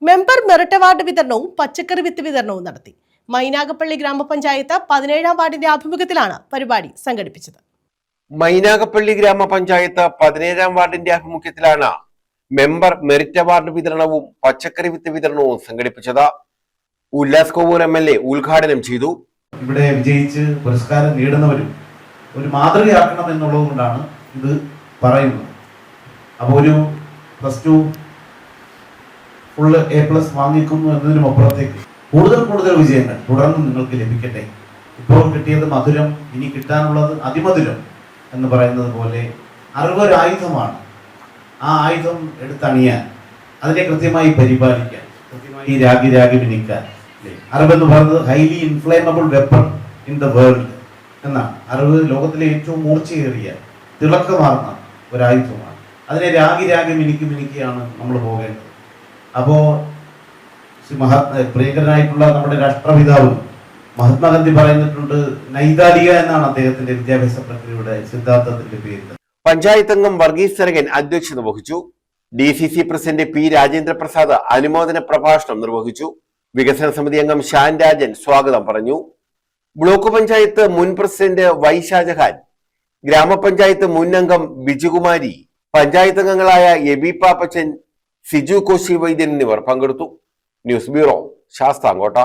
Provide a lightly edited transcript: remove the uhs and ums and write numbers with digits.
Member merit award വിതരണവും പച്ചക്കറി വിത്ത് വിതരണവും നടത്തി. മൈനാഗപ്പള്ളി ഗ്രാമപഞ്ചായത്ത് 17ാം വാർഡിന്റെ ആഭിമുഖ്യത്തിലാണ് പരിപാടി സംഘടിപ്പിച്ചത്. മൈനാഗപ്പള്ളി ഗ്രാമപഞ്ചായത്ത് 17ാം വാർഡിന്റെ ആഭിമുഖ്യത്തിലാണ് മെമ്പർ മെറിറ്റ് അവാർഡ് വിതരണവും പച്ചക്കറി വിത്ത് വിതരണവും സംഘടിപ്പിച്ചത്. ഉല്ലാസ് കോവൂർ MLA ഉദ്ഘാടനം ചെയ്തു. ഇവിടെ വിജയിച്ച് പുരസ്കാരം നേടുന്നവരും ഒരു മാതൃകയാക്കണം എന്നുള്ളത് കൊണ്ടാണ് ഇത് പറയുന്നത്. അപ്പോൾ ഒരു +2 ഫുൾ A+ വാങ്ങിക്കുന്നു എന്നതിനും അപ്പുറത്തേക്ക് കൂടുതൽ വിജയങ്ങൾ തുടർന്ന് നിങ്ങൾക്ക് ലഭിക്കട്ടെ. ഇപ്പോൾ കിട്ടിയത് മധുരം, ഇനി കിട്ടാനുള്ളത് അതിമധുരം എന്ന് പറയുന്നത് പോലെ അറിവ് ഒരു ആയുധമാണ്. ആ ആയുധം എടുത്തണിയാൻ, അതിനെ കൃത്യമായി പരിപാലിക്കാൻ, കൃത്യമായി രാഗി മിനിക്കാൻ. അറിവെന്ന് പറയുന്നത് highly inflammable weapon in the world എന്നാണ്. അറിവ് ലോകത്തിലെ ഏറ്റവും മൂർച്ചയേറിയ തിളക്കമാർന്ന ഒരായുധമാണ്. അതിനെ രാഗി മിനിക്കിയാണ് നമ്മൾ പോകേണ്ടത്. അപ്പോൾ പ്രിയങ്കരനായിട്ടുള്ള നമ്മുടെ രാഷ്ട്രപിതാവ് മഹാത്മാഗാന്ധി പറയുന്നിട്ടുണ്ട്, നൈതാലിക എന്നാണ് അദ്ദേഹത്തിന്റെ വിദ്യാഭ്യാസ പ്രക്രിയയുടെ സിദ്ധാന്തത്തിന്റെ പേര്. പഞ്ചായത്ത് അംഗം വർഗീസ് സരകൻ അധ്യക്ഷത വഹിച്ചു. DCC president P. Rajendra Prasad അനുമോദന പ്രഭാഷണം നിർവഹിച്ചു. വികസന സമിതി അംഗം ഷാൻ രാജൻ സ്വാഗതം പറഞ്ഞു. ബ്ലോക്ക് പഞ്ചായത്ത് മുൻ പ്രസിഡന്റ് Y. ഷാജഹാൻ, ഗ്രാമപഞ്ചായത്ത് മുൻ അംഗം ബിജുകുമാരി, പഞ്ചായത്ത് അംഗങ്ങളായ എബി പാപ്പച്ചൻ, സിജു കോശി വൈദ്യൻ എന്നിവർ പങ്കെടുത്തു. News bureau, Sasthamkotta.